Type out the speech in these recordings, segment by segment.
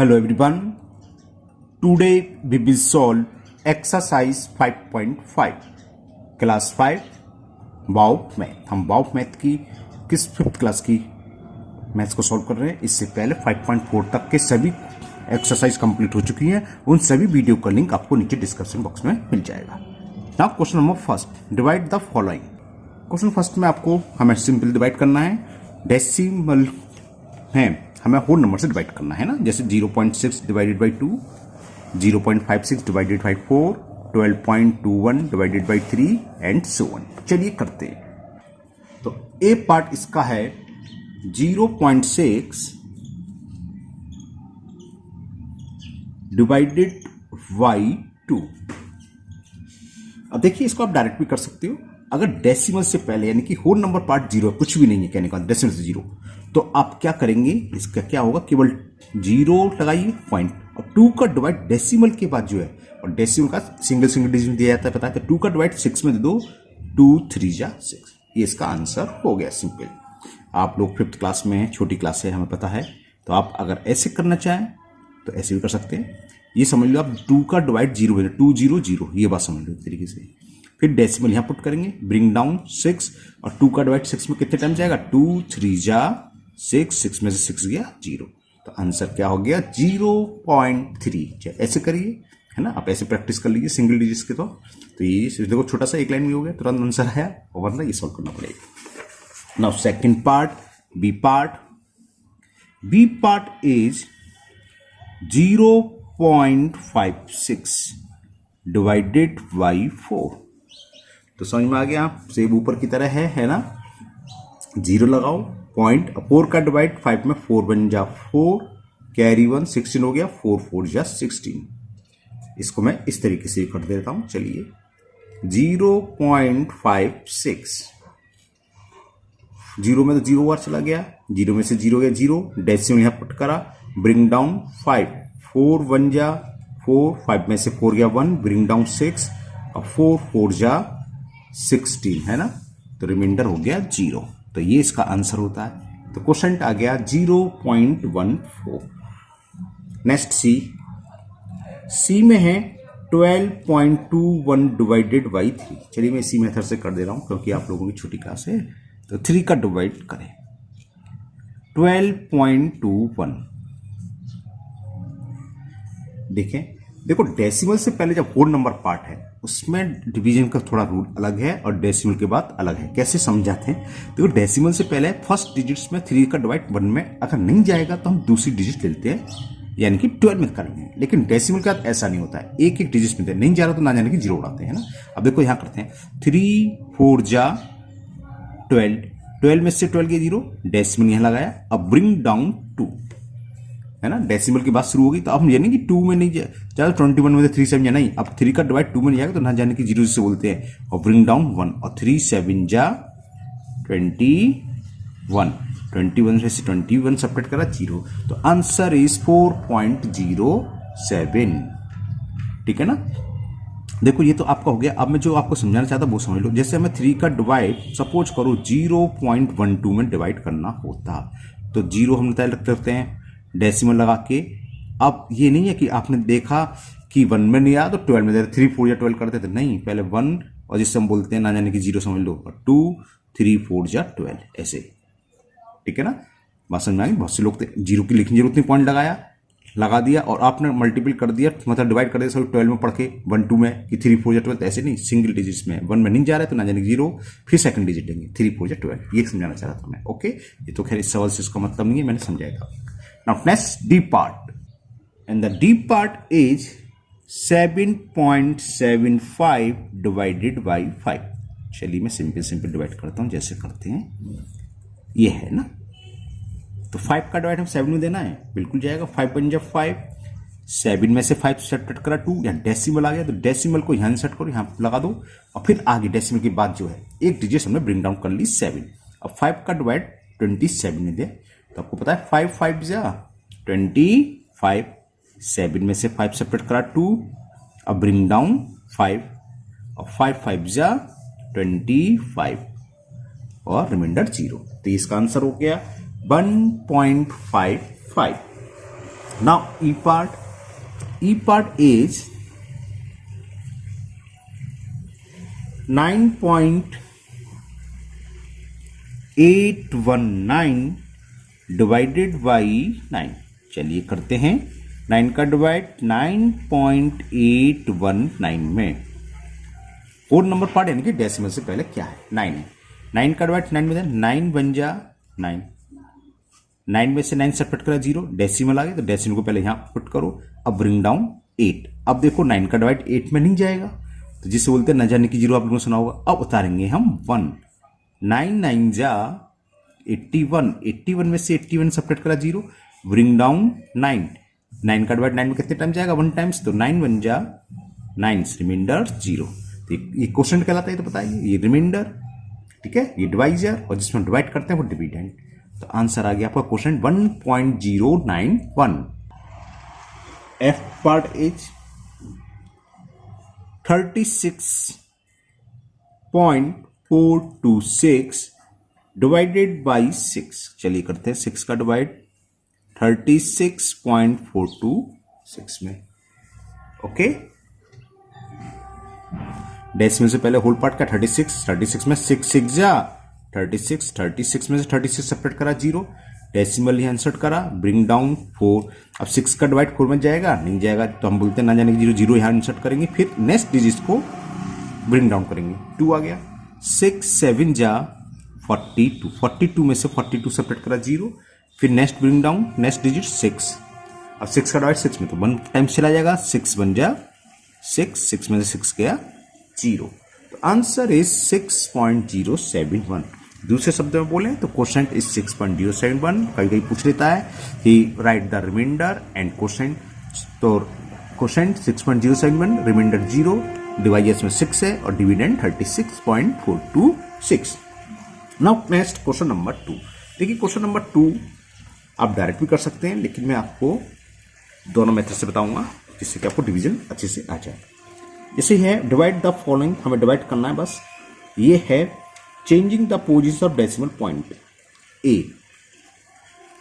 Hello everyone. Today we will solve exercise 5.5 class 5 wow math. हम wow math की किस fifth class की maths को सॉल्व कर रहे हैं। इससे पहले 5.4 तक के सभी एक्सरसाइज कंप्लीट हो चुकी हैं। उन सभी वीडियो का लिंक आपको नीचे डिस्क्रिप्शन बॉक्स में मिल जाएगा। Now question number first, divide the following. Question first में आपको हमें सिंपल डिवाइड करना है, डेसिमल है, हमें होल नंबर से डिवाइड करना है ना। जैसे 0.6 divided by 2, 0.56 divided by 4, 12.21 divided by 3 and so on. चलिए करते हैं। तो ए पार्ट इसका है 0.6 डिवाइडेड बाई 2। अब देखिए, इसको आप डायरेक्ट भी कर सकते हो। अगर डेसिमल से पहले यानी कि होल नंबर पार्ट 0 है, कुछ भी नहीं है कहने का, डेसिमल से 0, तो आप क्या करेंगे, इसका क्या होगा, केवल 0 लगाइए पॉइंट। और 2 का डिवाइड डेसिमल के बाद जो है, और डेसिमल का सिंगल डिजिट में दिया जाता है, पता है। तो 2 का डिवाइड 6 में दे दो, 2 3 जा 6। ये इसका आंसर हो गया सिंपल। आप लोग फिफ्थ क्लास में हैं, छोटी क्लास है, हमें पता है। तो आप अगर ऐसे करना चाहें तो ऐसे भी कर सकते हैं। ये समझ लो आप 2 का डिवाइड 0 में 2 0 0, ये बात समझ लो इस तरीके से। फिर डेसिमल यहां पुट करेंगे, ब्रिंग डाउन 6, और 2 का डिवाइड 6 में कितने टाइम जाएगा, 2 3 जा 6, 6 में से 6 गया 0। तो आंसर क्या हो गया, 0.3। ऐसे करिए, है ना। आप ऐसे प्रैक्टिस कर लीजिए सिंगल डिजिट्स के। तो ये देखो, छोटा सा एक लाइन में हो गया, तुरंत आंसर है, और वरना ये सॉल्व करना पड़ेगा। Now second part, B part. B part is 0.56 divided by 4। तो समझ में आ गया, सेब ऊपर की तरह है ना। 0 लगाओ, पॉइंट, 4 का डिवाइड 5 में 4 बन जा 4, कैरी 1 16 हो गया, 4 4 जा 16। इसको मैं इस तरीके से कर देता हूं। चलिए 0.56, 0 में तो 0 बार चला गया, 0 में से 0 गया 0, डेसिमल यहां पुट करा, ब्रिंग डाउन 5, 4 1 जा 4, 5 में से 4 गया 1, ब्रिंग डाउन 6, और 4 4 जा 16, है ना। तो रिमाइंडर हो गया 0। तो ये इसका आंसर होता है। तो क्वेश्चन आ गया 0.14। नेक्स्ट सी में है 12.21 डिवाइडेड बाई 3। चलिए मैं इसी मेथड से कर दे रहा हूं क्योंकि आप लोगों की छोटी क्लास है। तो 3 का डिवाइड करें, 12.21। देखो डेसिमल से पहले जब होल नंबर पार्ट है उसमें डिवीजन का थोड़ा रूल अलग है और डेसिमल के बाद अलग है। कैसे समझाते हैं, देखो डेसिमल से पहले फर्स्ट डिजिट्स में 3 का डिवाइड 1 में अगर नहीं जाएगा तो हम दूसरी डिजिट लेते हैं, यानी कि 12 में करेंगे। लेकिन डेसिमल के बाद ऐसा नहीं होता है, एक एक डिजिट में नहीं जा रहा तो ना जाने की 0 उड़ाते हैं ना। अब देखो यहां करते हैं, 3 4 जा 12, 12 में से 12 गया 0, डेसिमल यहां लगाया। अब ब्रिंग डाउन 2, है ना। डेसिमल की बात शुरू होगी तो अब यानी कि 2 में नहीं जाए, 21 में 3 7 जा नहीं। अब 3 का डिवाइड 2 में नहीं जाएगा तो ना जाने की 0 से बोलते हैं, और ब्रिंग डाउन 1, और 3 7 जा 21, 21 में से 21 सब्ट्रैक्ट करा 0। तो आंसर इज 4.07। ठीक है ना। देखो ये तो आपका हो गया। अब मैं जो आपको समझाना चाहता वो समझ लो। जैसे हमें 3 का डिवाइड सपोज करो 0.12 में डिवाइड करना होता, तो 0 हम तय करते हैं डेसिमल लगा के। अब ये नहीं है कि आपने देखा कि 1 में नहीं आया तो 12 में, 3 4 या 12 करते थे, नहीं, पहले 1 और जिससे हम बोलते हैं ना जाने की 0 समझ लो, 2 3 4 जा 12 ऐसे। ठीक है ना, बात समझ में आ गई। बहुत से लोग 0 की लिखने जरूरत नहीं, पॉइंट लगा दिया और आपने मल्टीपल कर दिया, मतलब डिवाइड कर दिया सब 12 में पढ़ के, 1 2 में कि 3 4 या 12। ऐसे नहीं, सिंगल डिजिट्स में 1 में नहीं जा रहा है तो ना जाने की 0, फिर सेकंड डिजिट लेंगे 3 4 या 12। ये समझाना चाह रहा था मैं। ओके, ये तो खैर इस सवाल से इसका मतलब नहीं है, मैंने समझाया था। Now next D part, and the D part is 7.75 divided by 5। चलिए मैं सिंपल डिवाइड करता हूं, जैसे करते हैं। ये है ना, तो 5 का डिवाइड हम 7 में देना है, बिल्कुल जाएगा। 5 बन जा 5, 7 में से 5 सब्ट्रैक्ट करा 2, यहाँ डेसिमल आ गया तो डेसिमल को यहाँ सेट करो, यहाँ लगा दो, और फिर आगे डेसिमल के बाद जो है एक डिजिट हमने ब्रिंग डाउन कर ली 7। अब 5 का डिवाइड 27 में दे, तो आपको पता है 5 5 जा 25, 7 में से 5 सेपरेट करा 2, अब ब्रिंग डाउन 5, और 5 5 जा 25, और रिमाइंडर 0। तो इसका आंसर हो गया 1.55। Now E part is 9.819 divided by 9। चलिए करते हैं 9 का डिवाइड 9.819 में। फोर नंबर पार्ट यानी कि डेसिमल से पहले क्या है, 9 है। 9 का डिवाइड 9 में 9 बन जा 9, 9 में से 9 सब्ट्रैक्ट करा 0, डेसिमल आ गया तो डेसिमल को पहले यहां पुट करो। अब ब्रिंग डाउन 8। अब देखो 9 का डिवाइड 8 में नहीं जाएगा, तो जिसे बोलते हैं न जाने की जीरो, आप लोगों ने सुना होगा। अब उतारेंगे हम 1, 9 9 जा 81, 81 में से 81 सब्ट्रैक्ट करा 0, ब्रिंग डाउन 9, 9 का डिवाइड 9 में कितने टाइम जाएगा, 1 टाइम्स, तो 9 बन जा 9, रिमाइंडर 0। तो ये क्वेश्चन कहलाता है, तो बताइए ये रिमाइंडर, ठीक है, ये डिवाइजर, और जिसमें डिवाइड करते हैं वो डिविडेंड। तो आंसर आ गया आपका question 1.091। F part is 36.426 divided by 6। चलिए करते हैं 6 का डिवाइड 36.426 में। ओके, डेसिमल से पहले होल पार्ट का 36 में 6 6 जा 36 में से 36 सेपरेट करा 0, डेसिमल यहां इंसर्ट करा, ब्रिंग डाउन 4। अब 6 का डिवाइड 4 में जाएगा, नहीं जाएगा, तो हम बोलते हैं ना जाने की 0, 0 यहां इंसर्ट करेंगे, फिर नेक्स्ट डिजिट को ब्रिंग डाउन करेंगे। 2 आ गया, 6 7 जा 42, 42 में से 42 सेपरेट करा 0, फिर next bring down, next digit 6। अब 6 का डिवाइड 6 में तो 1 टाइम चला जाएगा, 6 बन जा 6, 6 में से 6 गया 0। तो आंसर इज 6.071। दूसरे शब्द में बोले तो क्वेश्चन इज 6.071। कभी कभी पूछ लेता है कि write the remainder and question, तो क्वेश्चन 6.071, रिमाइंडर 0, डिवाइजर्स में 6 है और dividend 36.426। Now next question number 2। देखिए क्वेश्चन नंबर 2 आप डायरेक्ट भी कर सकते हैं, लेकिन मैं आपको दोनों मेथड से बताऊंगा जिससे कि आपको डिवीजन अच्छे से आ जाए। जैसे है डिवाइड द फॉलोइंग, हमें डिवाइड करना है बस। ये है changing the position of decimal point. A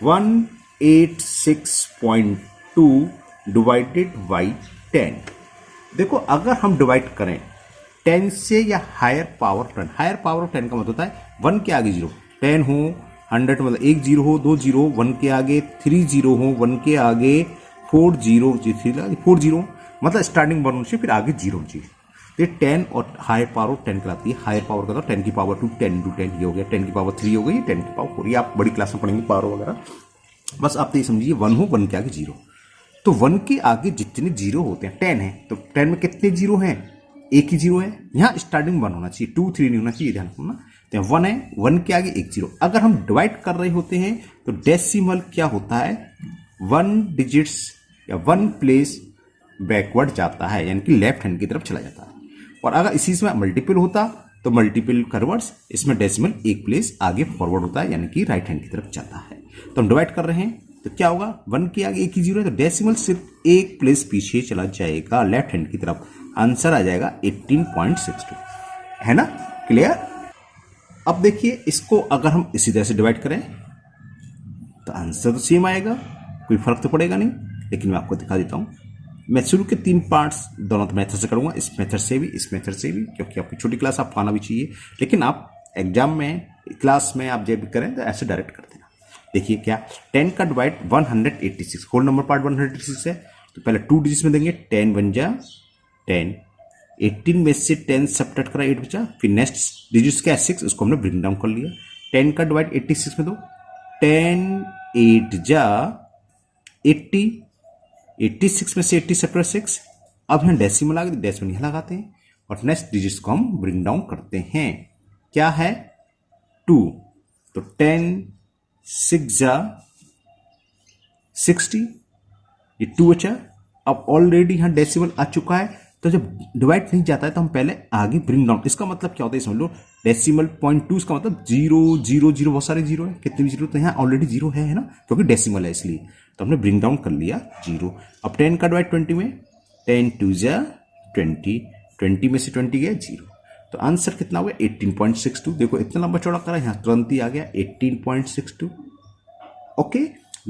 186.2 divided by 10। देखो अगर हम डिवाइड करें 10 से या higher power 10, higher power of 10 का मतलब होता है 1 के आगे 0, 10 हो 100 मतलब 1 0 हो, 2 0, 1 के आगे 3 0 हो, 1 के आगे 4 0, 4 0 मतलब स्टार्टिंग 1 से फिर आगे 0 0। तो 10 और हायर पावर ऑफ 10 कहलाती है। हायर पावर का तो 10 की पावर 2, 10 into 10 ये हो गया, 10 की पावर 3 हो गई, 10 की पावर 4। ये आप बड़ी क्लास में पढ़ेंगे पावर वगैरह। बस आप तो ये समझिए 1 हो, 1 के आगे 0, तो 1 के आगे जितने 0 होते हैं 10 है, तो 10 में कितने 0 हैं, एक ही 0 है। यहाँ स्टार्टिंग 1 होना चाहिए, 2 3 नहीं होना चाहिए, ध्यान रखना। तो 1 है, 1 के आगे एक 0। अगर हम डिवाइड कर रहे होते हैं तो डेसिमल क्या होता है, 1 डिजिट्स या 1 प्लेस बैकवर्ड जाता है, यानी कि लेफ्ट हैंड की तरफ चला जाता है। और अगर इसी में मल्टीपल होता तो मल्टीपल का रिवर्स, इसमें डेसिमल एक प्लेस आगे फॉरवर्ड होता है, यानी कि राइट हैंड की तरफ जाता है। तो हम डिवाइड कर रहे हैं तो क्या होगा, 1 के आगे एक ही 0 है, तो डेसिमल सिर्फ एक प्लेस पीछे चला जाएगा लेफ्ट हैंड की तरफ। आंसर आ जाएगा 18.62, है ना, क्लियर। अब देखिए इसको अगर हम इसी तरह से डिवाइड करें तो आंसर तो सेम आएगा, कोई फर्क तो पड़ेगा नहीं। लेकिन मैं आपको दिखा देता हूं, मैं शुरू के 3 पार्ट्स दोनों मेथड से करूंगा, इस मेथड से भी, इस मेथड से भी, क्योंकि आपकी छोटी क्लास आपको आना भी चाहिए। लेकिन आप एग्जाम में, क्लास में आप जब भी करें तो ऐसे डायरेक्ट कर देना। देखिए क्या, 10 का डिवाइड 186, होल नंबर पार्ट 186 है, तो पहले 2 डिजिट्स में देंगे, 10 बन जा 10, 18 में से 10 सब्ट्रैक्ट करा 8 बचा, फिर नेक्स्ट डिजिट्स क्या है 6, उसको हमने ब्रिंग डाउन कर लिया। 10 का डिवाइड 86 में दो, 10 8 जा 80, 86 में से 80 सेपरेट 6। अब यहाँ डेसिमल आ गए, डेसिमल यहाँ लगाते हैं और नेक्स्ट डिजिट्स को हम ब्रिंग डाउन करते हैं। क्या है 2, तो 10 6 जा 60, ये 2 बचा। अब ऑलरेडी यहाँ डेसिमल आ चुका है, तो जब डिवाइड नहीं जाता है तो हम पहले आगे ब्रिंग डाउन। इसका मतलब क्या होता है समझ लो, डेसिमल 0.2 इसका मतलब 0 0 0, बहुत सारे 0 है, कितने भी 0, तो यहाँ ऑलरेडी 0 है ना, क्योंकि डेसिमल है इसलिए, तो हमने ब्रिंग डाउन कर लिया 0। अब 10 का डिवाइड 20 में, 10 2 जा 20, 20 में से 20 गया 0, तो आंसर कितना हो गया 18.62। देखो इतना लंबा चौड़ा करा, यहाँ तुरंत ही आ गया 18.62। ओके,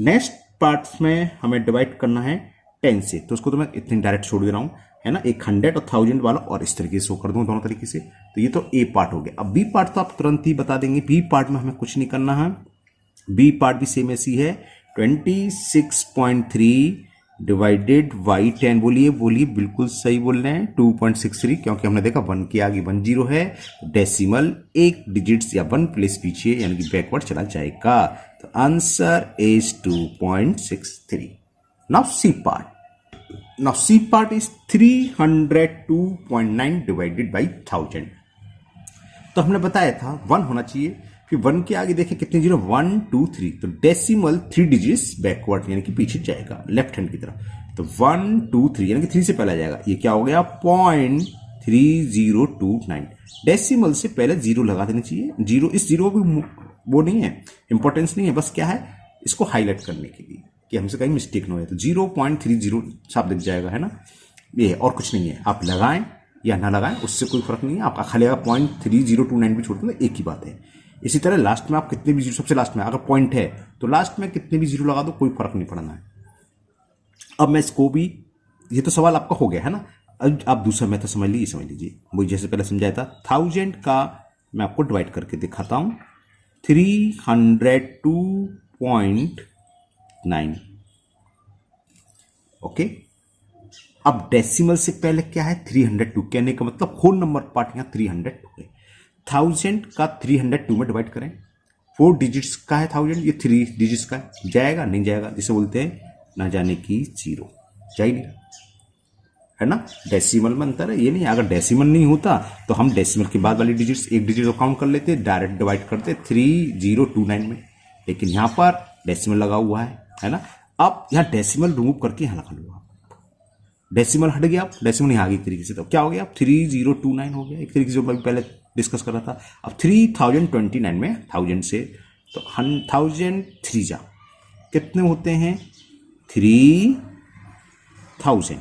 नेक्स्ट पार्ट्स में हमें डिवाइड करना है 10 से, तो उसको तो मैं इतनी डायरेक्ट छोड़ दे रहा हूं, है ना, एक 100 और 1000 वाला और इस तरीके से शो कर दूं दोनों तरीके से। तो ये तो ए पार्ट हो गया। अब बी पार्ट तो आप तुरंत ही बता देंगे। बी पार्ट में हमें कुछ नहीं करना है, बी पार्ट भी सेम ऐसी है, 26.3 डिवाइडेड बाई 10। बोलिए बोलिए, बिल्कुल सही बोल रहे हैं, 2.63, क्योंकि हमने देखा 1 के आगे 1 0 है, डेसिमल एक डिजिट्स या 1 प्लेस पीछे यानी कि बैकवर्ड चला जाएगा। तो answer is 2.63। Now C part, now C part is 302.9 divided by 1000। तो हमने बताया था 1 होना चाहिए, फिर 1 के आगे देखें कितने जीरो, 1 2 3, तो डेसिमल 3 डिजिट्स बैकवर्ड यानी कि पीछे जाएगा लेफ्ट हैंड की तरफ। तो 1 2 3 यानी कि 3 से पहले जाएगा, ये क्या हो गया 0.3029। डेसिमल से पहले जीरो लगा देना चाहिए। जीरो, इस जीरो भी वो नहीं है, इंपॉर्टेंस नहीं है, बस क्या है इसको हाईलाइट करने के लिए कि हमसे कहीं मिस्टेक ना हो। तो 0.30 साफ दिख जाएगा, है ना, ये और कुछ नहीं है। आप लगाएं या ना लगाएं उससे कोई फर्क नहीं है, आपका खाली अगर 0.3029 भी छोड़ दें तो एक ही बात है। इसी तरह लास्ट में आप कितने भी जीरो, सबसे लास्ट में अगर पॉइंट है तो लास्ट में कितने भी जीरो लगा दो, कोई फर्क नहीं पड़ना है। अब मैं इसको भी, ये तो सवाल आपका हो गया है ना, अब आप दूसरा मेथड समझ लीजिए, समझ लीजिए वो जैसे पहले समझाया था। 1000 का मैं आपको डिवाइड करके दिखाता हूं, 302.9। ओके, अब डेसिमल से पहले क्या है 302, कहने का मतलब होल नंबर पार्ट यहां 302 है। 1000 का 302 में डिवाइड करें, 4 डिजिट्स का है 1000, ये 3 डिजिट्स का है, जाएगा नहीं जाएगा, जिसे बोलते हैं ना जाने की जीरो, जाएगी, है ना। डेसिमल में अंतर है, ये नहीं, अगर डेसिमल नहीं होता तो हम डेसिमल के बाद वाली डिजिट्स एक डिजिट को काउंट कर लेते, डायरेक्ट डिवाइड करते 3029 में, लेकिन यहां पर डेसिमल लगा हुआ है ना। अब यहां डेसिमल रिमूव करके यहां लगा लो, डेसिमल हट गया, डेसिमल यहां आ गई एक तरीके से, तो क्या हो गया 3029 हो गया, एक तरीके से जो मैं पहले डिस्कस कर रहा था। अब 3029 में 1000 से तो 1003 जा कितने होते हैं 3000,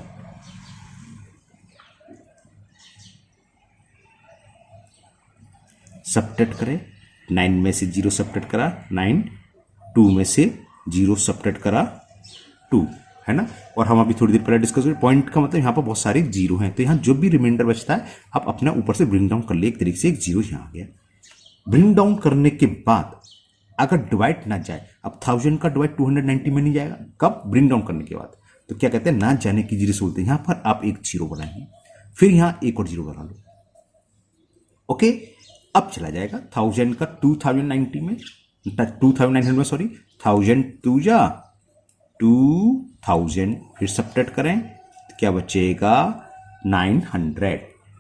सब्ट्रैक्ट करें, 9 में से 0 सब्ट्रैक्ट करा 9, 2 में से 0 सब्ट्रैक्ट करा 2, है ना। और हम अभी थोड़ी देर पहले डिस्कस हुए, पॉइंट का मतलब यहाँ पर बहुत सारे जीरो हैं, तो यहाँ जो भी रिमाइंडर बचता है आप अपना ऊपर से ब्रिंग डाउन कर ले, एक तरीके से एक जीरो यहाँ आ गया। ब्रिंग डाउन करने के बाद अगर डिवाइड ना जाए, अब 1000 का डिवाइड 290 में नहीं जाएगा, कब ब्रिंग डाउन करने के बाद, तो क्या कहते हैं ना जाने की जीरो से बोलते हैं। यहाँ पर आप एक जीरो बनाएंगे, फिर यहाँ एक और जीरो बना लो, ओके। अब चला जाएगा 1000 का 2090 में, 2900 में, सॉरी, 1000 2 जा 2000, फिर सब्ट्रैक्ट करें तो क्या बचेगा 900।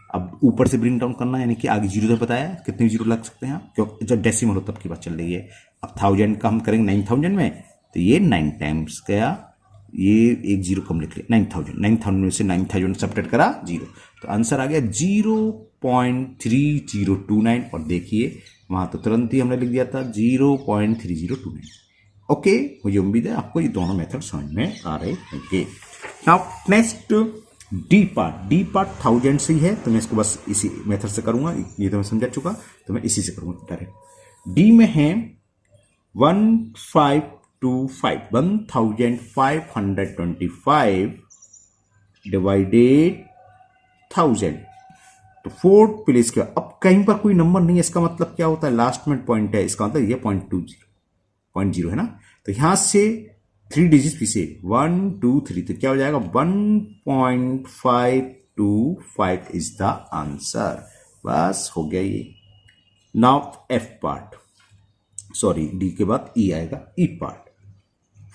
अब ऊपर से ब्रिंग डाउन करना, यानी कि आगे जीरो तो बताया कितने जीरो लग सकते हैं, क्योंकि जब डेसिमल हो तब की बात चल रही है। अब 1000 का हम करेंगे 9000 में, तो ये 9 टाइम्स गया, ये एक जीरो कम लिख लिया, 9000 में से 9000 सब्ट्रैक्ट करा जीरो, तो आंसर आ गया 0.3029। और देखिए वहां तो तुरंत ही हमने लिख दिया था 0.3029। ओके, मुझे उम्मीद है आपको ये दोनों मेथड समझ में आ रहे होंगे। Now next D part, D part 1000 से ही है, तो मैं इसको बस इसी मेथड से करूंगा, ये तो मैं समझा चुका, तो मैं इसी से करूंगा डायरेक्ट। डी में है 1525 डिवाइडेड 1000, तो 4 प्लेस के बाद अब कहीं पर कोई नंबर नहीं है, इसका मतलब क्या होता है लास्ट में पॉइंट है, इसका मतलब ये 0.0 है ना। तो यहां से 3 डिजिट पीछे 1 2 3, तो क्या हो जाएगा 1.525 इज द आंसर। बस हो गया ये। Now F part, sorry D के बाद ई आएगा, ई पार्ट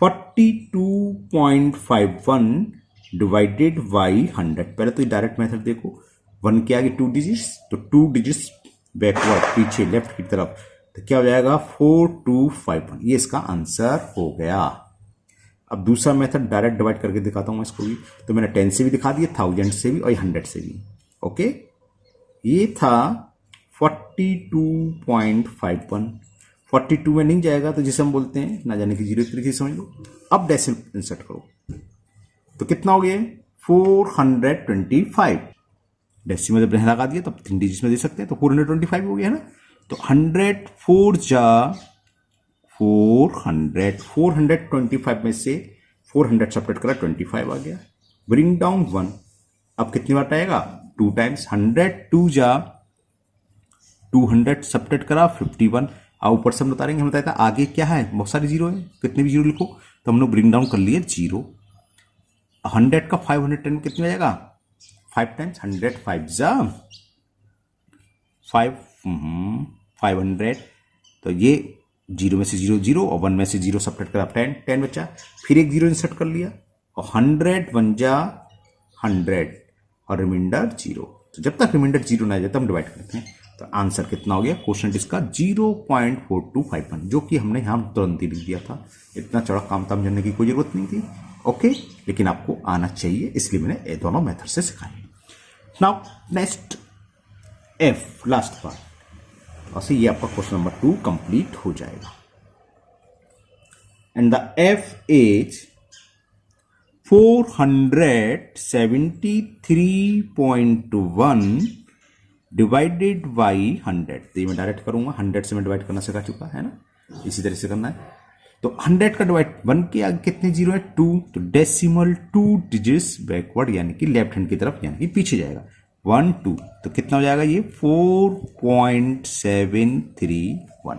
42.51 डिवाइडेड बाई 100। पहले तो डायरेक्ट मेथड देखो, 1 के आगे 2 डिजिट्स, तो 2 डिजिट्स बैकवर्ड पीछे लेफ्ट की तरफ, तो क्या हो जाएगा 4251, ये इसका आंसर हो गया। अब दूसरा मेथड डायरेक्ट डिवाइड करके दिखाता हूं इसको भी, तो मैंने 10 से भी दिखा दिया, 1000 से भी और 100 से भी, ओके। ये था 42.51, 42 में नहीं जाएगा तो जिसे हम बोलते हैं ना जाने की जीरो, तरीके से समझ लो। अब डेसिमल इंसर्ट करो तो कितना हो गया 425, डेसिमल जब लगा दिया तब 3 डिजिट में दे सकते हैं, तो 425 हो गया ना। तो 100 4 जा 400, 425 में से 400 सब्ट्रैक्ट करा 25 आ गया। ब्रिंग डाउन 1, अब कितनी बार आएगा 2 टाइम्स, 100 2 जा 200 सब्ट्रैक्ट करा 51। अब ऊपर से हम उतारेंगे, हम बताया था आगे क्या है, बहुत सारे जीरो है, कितने भी जीरो लिखो, तो हमने ब्रिंग डाउन कर लिए 0। 100 का 510 में कितने आ जाएगा 5 टाइम्स, 100 5 जा 500, तो ये 0 में से 0 0 और 1 में से 0 सब्ट्रैक्ट करा 10 10 बचा, फिर एक 0 इंसर्ट कर लिया और 100 1 जा 100 और रिमाइंडर 0। तो जब तक रिमाइंडर 0 ना आ जाए तब हम डिवाइड करते हैं। तो आंसर कितना हो गया क्वेश्चन इसका 0.4251, जो कि हमने यहां तुरंत ही लिख दिया था। इतना चौड़ा काम ताम जानने की कोई जरूरत नहीं थी, ओके, लेकिन आपको आना चाहिए, इसलिए मैंने ये दोनों मेथड से सिखाए। Now next F, last part, और से ये आपका क्वेश्चन नंबर 2 कंप्लीट हो जाएगा। And the F is 473.1 divided by 100। तो ये मैं डायरेक्ट करूंगा, 100 से मैं डिवाइड करना सिखा चुका है ना, इसी तरह से करना है। तो 100 का डिवाइड 1 के आगे कितने जीरो है 2, तो डेसिमल 2 डिजिट्स बैकवर्ड यानी कि लेफ्ट हैंड की तरफ यानी कि पीछे जाएगा 1 2, तो कितना हो जाएगा ये 4.731।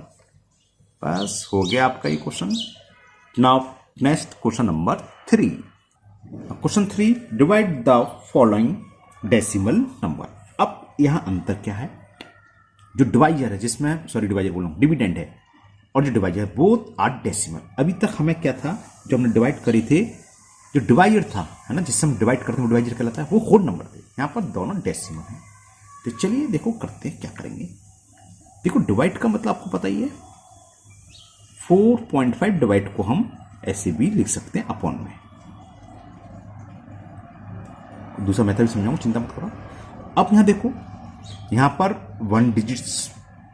बस हो गया आपका ये question. Now next question number 3। Question 3, divide the following decimal number. अब यहां अंतर क्या है, जो डिवाइजर है जिसमें, सॉरी डिवाइजर बोल रहा हूं, डिविडेंड है और जो डिवाइजर है बोथ आर डेसिमल। अभी तक हमें क्या था, जो हमने डिवाइड करी थे, जो डिवाइजर था है ना, जिससे हम डिवाइड करते हैं डिवाइजर कहलाता है, वो होल नंबर थे। यहां पर दोनों डेसिमल हैं। तो चलिए देखो करते हैं क्या करेंगे। देखो डिवाइड का मतलब आपको पता ही है, 4.5 डिवाइड को हम ऐसे भी लिख सकते हैं अपॉन में। दूसरा मेथड भी समझाऊंगा, चिंता मत करो। अब यहां देखो, यहां पर 1 डिजिट्स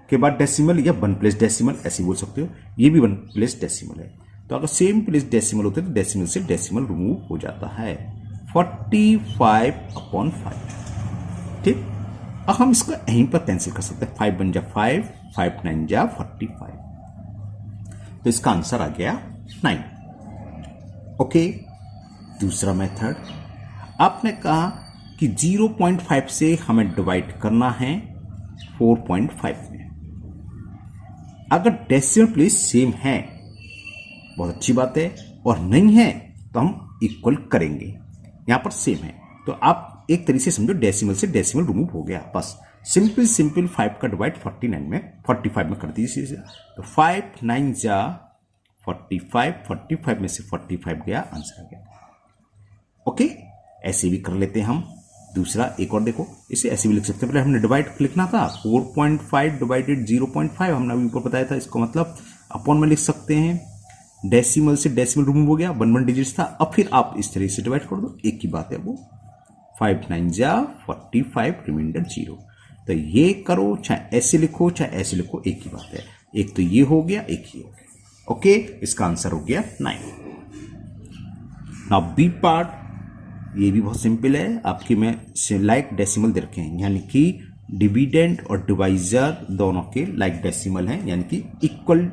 के बाद डेसिमल या 1 प्लेस डेसिमल ऐसे बोल सकते हो, ये भी 1 प्लेस डेसिमल है। तो अगर सेम प्लेस डेसिमल होते तो डेसिमल से डेसिमल रिमूव हो जाता है। 45/5, ठीक। अब हम इसको यहीं पर कैंसिल कर सकते हैं, 5 1 जा 5, 5 9 जा 45, तो इसका आंसर आ गया 9। ओके, दूसरा मेथड, आपने कहा कि 0.5 से हमें डिवाइड करना है 4.5 में। अगर डेसिमल प्लेस सेम है, बहुत अच्छी बात है, और नहीं है तो हम इक्वल करेंगे। यहां पर सेम है तो आप एक तरीके से समझो डेसिमल से डेसिमल रिमूव हो गया। बस सिंपल 5 का डिवाइड 45 में कर दीजिए। तो 5 9 जा 45, 45 में से 45 गया, आंसर आ गया। ओके, ऐसे भी कर लेते हैं हम। दूसरा एक और देखो, इसे ऐसे भी लिख सकते हैं। पहले हमने डिवाइड लिखना था, 4.5 डिवाइडेड 0.5 हमने अभी ऊपर बताया था, इसको मतलब अपॉन में लिख सकते हैं। डेसिमल से डेसिमल रिमूव हो गया, 1 डिजिट्स था। अब फिर आप इस तरह से डिवाइड कर दो, एक ही बात है वो। 5 9 जा 45, रिमाइंडर 0। तो ये करो, चाहे ऐसे लिखो चाहे ऐसे लिखो, एक ही बात है। एक तो ये हो गया, एक ही हो गया। ओके, इसका आंसर हो गया 9। नाउ बी पार्ट, ये भी बहुत सिंपल है। आपकी में लाइक डेसिमल दे रखे हैं, यानी कि डिविडेंड और डिवाइजर दोनों के लाइक डेसिमल हैं, यानी कि इक्वल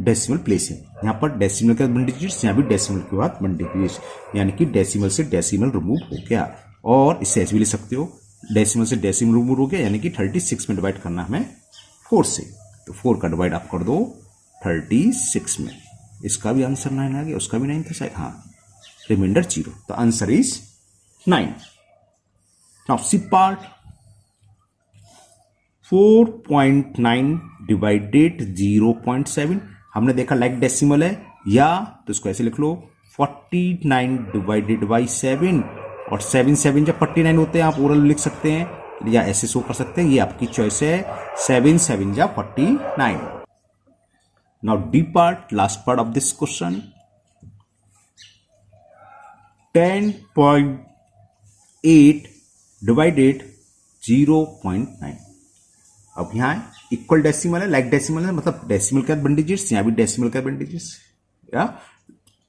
डेसिमल प्लेस है। यहां पर डेसिमल के 1 डिजिट्स, यहां भी डेसिमल के बाद 1 डिजिट्स, यानी कि डेसिमल से डेसिमल रिमूव हो गया। और इससे ऐसे भी लिख सकते हो, डेसिमल से डेसिमल रिमूव हो गया, यानी कि 36 में डिवाइड करना हमें 4 से। तो 4 का डिवाइड आप कर दो 36 में। इसका भी आंसर 9 आ गया, उसका भी 9 था शायद, हाँ, रिमाइंडर 0। तो answer is 9। Now C part, 4.9 divided 0.7। हमने देखा लाइक डेसिमल है, या तो इसको ऐसे लिख लो 49 डिवाइडेड बाई 7, और 7 7 जब 49 होते हैं आप ओरल लिख सकते हैं या ऐसे शो कर सकते हैं, ये आपकी चॉइस है। 7 7 जा 49। Now D part, last part of this question, 10.8 divided 0.9। अब यहां इक्वल डेसिमल है, लाइक डेसिमल है, मतलब डेसिमल का 1 डिजिट्स, यहां भी डेसिमल का 1 डिजिट्स, या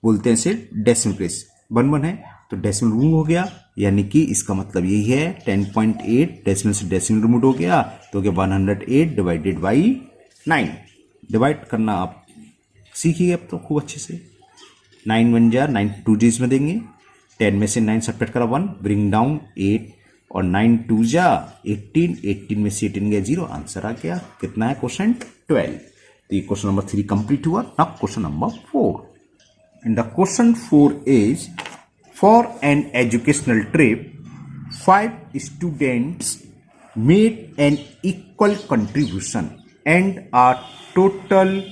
बोलते हैं इसे डेसिमल प्लेस 1 1 है, तो डेसिमल रिमूव हो गया, यानी कि इसका मतलब यही है 10.8 डेसिमल से डेसिमल रिमूव हो गया, तो 108 डिवाइडेड बाई 9। डिवाइड करना आप सीखिए अब तो खूब अच्छे से। 9 1 जा 9 2 डिजिट में देंगे, 10 में से 9 सब्ट्रैक्ट करा 1, ब्रिंग डाउन 8 और 9 2 जा 18, 18 में से 18 गया 0, आंसर आ गया। कितना है क्वेश्चन 12। तो ये क्वेश्चन नंबर 3 कंप्लीट हुआ। Now question number 4, and the question 4 is for an educational trip 5 students made an equal contribution and a total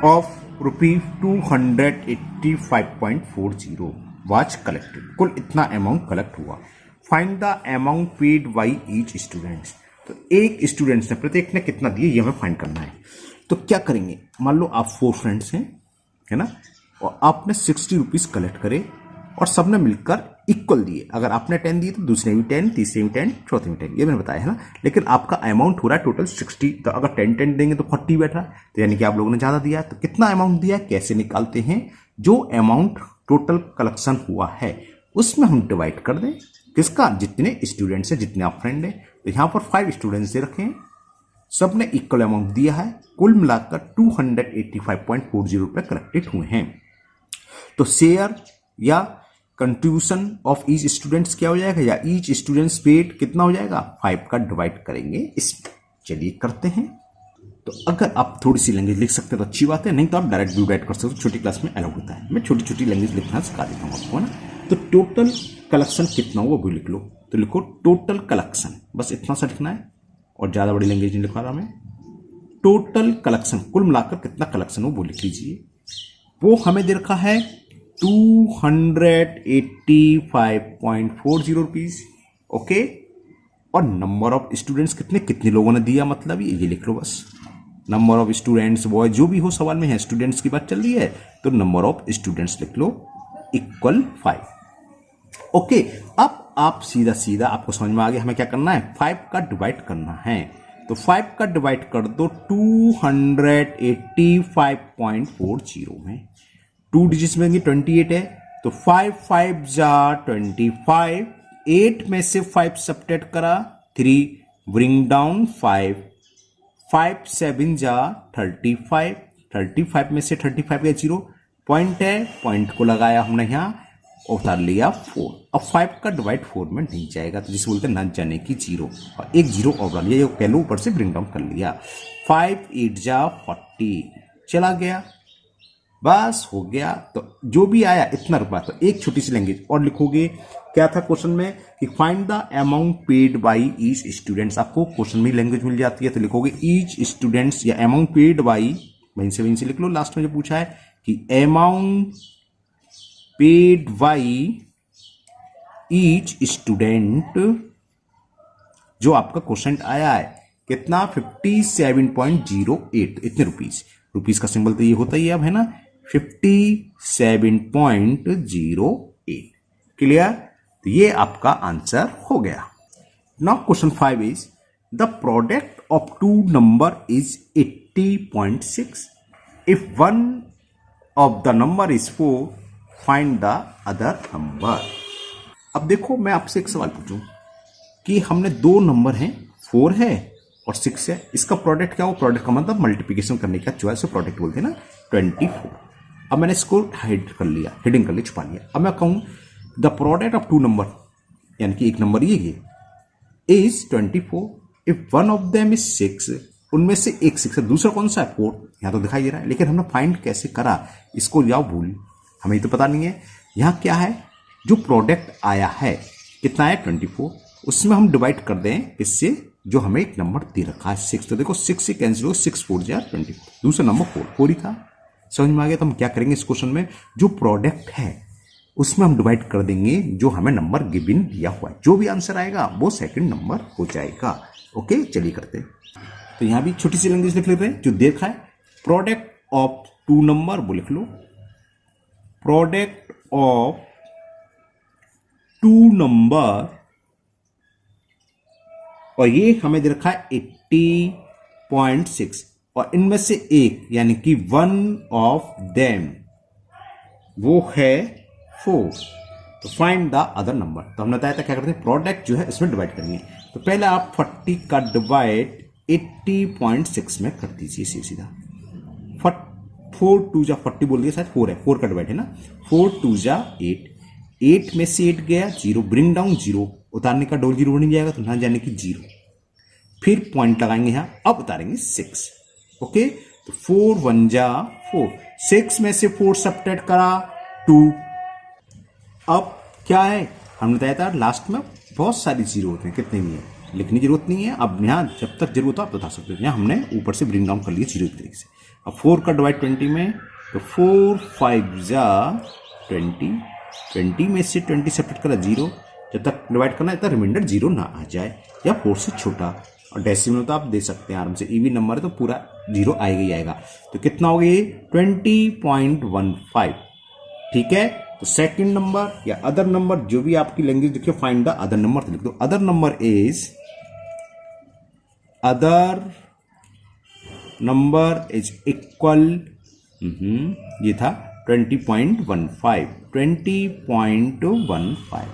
of rupees 285.40 was collected। कुल इतना अमाउंट कलेक्ट हुआ। Find the amount paid by each students. तो एक students ने, प्रत्येक ने कितना दिए ये हमें फाइंड करना है। तो क्या करेंगे, मान लो आप 4 फ्रेंड्स हैं, है ना, और आपने 60 रुपीज कलेक्ट करे और सबने मिलकर इक्वल दिए। अगर आपने 10 दिए तो दूसरे भी 10, तीसरे भी 10, चौथे में 10, ये मैंने बताया है ना। लेकिन आपका अमाउंट हो रहा है टोटल 60, तो अगर 10 देंगे तो 40 बैठ रहा है, तो यानी कि आप लोगों ने ज्यादा दिया। तो कितना अमाउंट दिया, कैसे निकालते हैं, जो अमाउंट टोटल कलेक्शन हुआ है उसमें हम डिवाइड कर दें, किसका, जितने स्टूडेंट्स है, जितने आप फ्रेंड है। तो यहां पर 5 स्टूडेंट्स दे रखे हैं, सबने इक्वल अमाउंट दिया है, कुल मिलाकर 285.40 रुपए कलेक्टेड हुए हैं। तो शेयर या कंट्रीब्यूशन ऑफ ईच स्टूडेंट्स क्या हो जाएगा, या ईच स्टूडेंट्स पेड कितना हो जाएगा, 5 का डिवाइड करेंगे इसमें। चलिए करते हैं। तो अगर आप थोड़ी सी लैंग्वेज लिख सकते हैं तो अच्छी बात है, नहीं तो आप डायरेक्ट भी राइट कर सकते हो, छोटी क्लास में अलाउ होता है। मैं छोटी छोटी लैंग्वेज लिखना सिखा देता हूँ आपको, है ना। तो टोटल कलेक्शन कितना हुआ वो लिख लो। तो लिखो टोटल कलेक्शन, बस इतना सा लिखना है और ज्यादा बड़ी लैंग्वेज नहीं लिखवा रहा मैं। टोटल कलेक्शन, कुल मिलाकर कितना कलेक्शन हो वो लिख लीजिए। वो हमें दे रखा है 285.40 रुपीज, ओके। और नंबर ऑफ स्टूडेंट्स कितने, कितने लोगों ने दिया, मतलब ये लिख लो बस। नंबर ऑफ स्टूडेंट्स, बॉय जो भी हो सवाल में है, स्टूडेंट्स की बात चल रही है तो नंबर ऑफ स्टूडेंट्स लिख लो इक्वल 5, ओके। अब आप सीधा सीधा आपको समझ में आ गया हमें क्या करना है, 5 का डिवाइड करना है। तो 5 का डिवाइड कर दो 285.40 में। 2 डिजिट्स में 28 है, तो 5 5 जा 25, 8 में से 5 सब्ट्रैक्ट करा 3, ब्रिंग डाउन 5, 5 7 जा 35, 35 में से 35 का 0 पॉइंट है, पॉइंट को लगाया हमने यहाँ, उतार लिया 4। अब 5 का डिवाइड 4 में नहीं जाएगा, तो जिसे बोलते हैं न जाने की 0, और एक 0 और लिया, ये कह लो ऊपर से ब्रिंग डाउन कर लिया। 5 8 जा 40 चला गया, बस हो गया। तो जो भी आया इतना रुपया। तो एक छोटी सी लैंग्वेज और लिखोगे, क्या था क्वेश्चन में कि find the amount paid by each students. आपको क्वेश्चन में लैंग्वेज मिल जाती है, तो लिखोगे ईच स्टूडेंट्स या अमाउंट पेड बाई, वहीं से लिख लो। लास्ट में जो पूछा है कि amount paid by each student, जो आपका क्वेश्चन आया है कितना 57.08, इतने रुपीज। रुपीज का सिंबल तो ये होता ही है अब, है ना, 57.08। क्लियर। तो ये आपका आंसर हो गया। Now question 5 is the product of 2 number is 80.6। If one of the number is 4, find the other number. अब देखो मैं आपसे एक सवाल पूछूं कि हमने 2 नंबर हैं, 4 है और 6 है, इसका प्रोडक्ट क्या हो। प्रोडक्ट का मतलब मल्टीप्लिकेशन करने का चॉइस है, प्रोडक्ट बोलते हैं ना, 24। अब मैंने इसको हाइड कर लिया, हेडिंग कर लिया, छुपा लिया। अब मैं कहूं द प्रोडक्ट ऑफ 2 नंबर, यानी कि एक नंबर ये is 24। If one of them is 6, उनमें से एक 6 है, दूसरा कौन सा है 4, यहां तो दिखाई दे रहा है, लेकिन हमने फाइंड कैसे करा इसको जाओ भूल, हमें तो पता नहीं है। यहां क्या है, जो प्रोडक्ट आया है कितना है 24, उसमें हम डिवाइड कर दें इससे जो हमें एक नंबर दे रखा है 6। तो देखो 6 से कैंसिल हो, 6 4 जा 24, दूसरा नंबर 4 ही था। समझ में आ गया। तो हम क्या करेंगे इस क्वेश्चन में, जो प्रोडक्ट है उसमें हम डिवाइड कर देंगे जो हमें नंबर गिवन दिया हुआ है, जो भी आंसर आएगा वो सेकंड नंबर हो जाएगा। ओके चलिए करते हैं। तो यहां भी छोटी सी लैंग्वेज लिख लेते हैं, जो दे रखा है प्रोडक्ट ऑफ 2 नंबर, वो लिख लो प्रोडक्ट ऑफ 2 नंबर, और ये हमें दे रखा है 80.6, और इनमें से एक यानी कि वन ऑफ देम वो है 4। तो फाइंड द अदर नंबर। तो हमने बताया था क्या करते हैं, प्रोडक्ट जो है इसमें डिवाइड करेंगे। तो पहले आप 40 का डिवाइड 80.6 में कर दीजिए सीधा। 4 2 जा 40 बोल दिया, शायद 4 है, 4 का डिवाइड है ना। 4 2 जा 8, 8 में से 8 गया 0, ब्रिंग डाउन 0, उतारने का डबल 0 बन जाएगा तो यहां जाने की 0, फिर पॉइंट लगाएंगे यहां, अब उतारेंगे 6। ओके, तो 4 1 जा 4, 6 में से 4 सब्ट्रैक्ट करा 2। अब क्या है, हमने बताया था लास्ट में बहुत सारी जीरो होते हैं, कितने भी हैं, लिखने की जरूरत नहीं है। अब यहाँ जब तक जरूरत हो आप बता सकते हो। यहाँ हमने ऊपर से ब्रिंग डाउन कर लिया 0 की तरीके से। अब 4 का डिवाइड 20 में, तो 4 5 जा 20, 20 में से 20 सेपरेट करा 0, जब तक डिवाइड करना है तब रिमाइंडर 0 ना आ जाए या 4 से छोटा। और डेसिमल तो आप दे सकते हैं आराम से, इवन नंबर है तो पूरा 0 आएगा ही आएगा। तो कितना हो गया ये 20.15, ठीक है। तो सेकंड नंबर या अदर नंबर, जो भी आपकी लैंग्वेज लिखिए, फाइंड द अदर नंबर, तो लिख दो other number is, other number is equal, ये था 20.15, 20.15।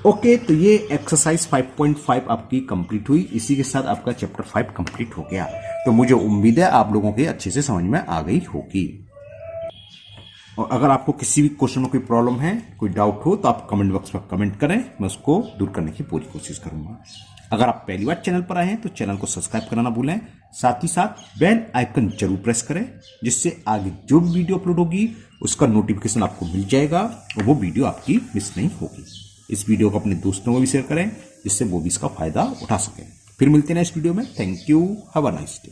ओके, तो ये एक्सरसाइज 5.5 आपकी कंप्लीट हुई। इसी के साथ आपका चैप्टर 5 कंप्लीट हो गया। तो मुझे उम्मीद है आप लोगों के अच्छे से समझ में आ गई होगी। और अगर आपको किसी भी क्वेश्चन में कोई प्रॉब्लम है, कोई डाउट हो, तो आप कमेंट बॉक्स में कमेंट करें, मैं उसको दूर करने की पूरी कोशिश करूंगा। अगर आप पहली बार चैनल पर आए हैं तो चैनल को सब्सक्राइब करना ना भूलें, साथ ही साथ बेल आइकन जरूर प्रेस करें, जिससे आगे जो भी वीडियो अपलोड होगी उसका नोटिफिकेशन आपको मिल जाएगा और वो वीडियो आपकी मिस नहीं होगी। इस वीडियो को अपने दोस्तों को भी शेयर करें, जिससे वो भी इसका फायदा उठा सकें। फिर मिलते हैं नेक्स्ट वीडियो में। Thank you, have a nice day.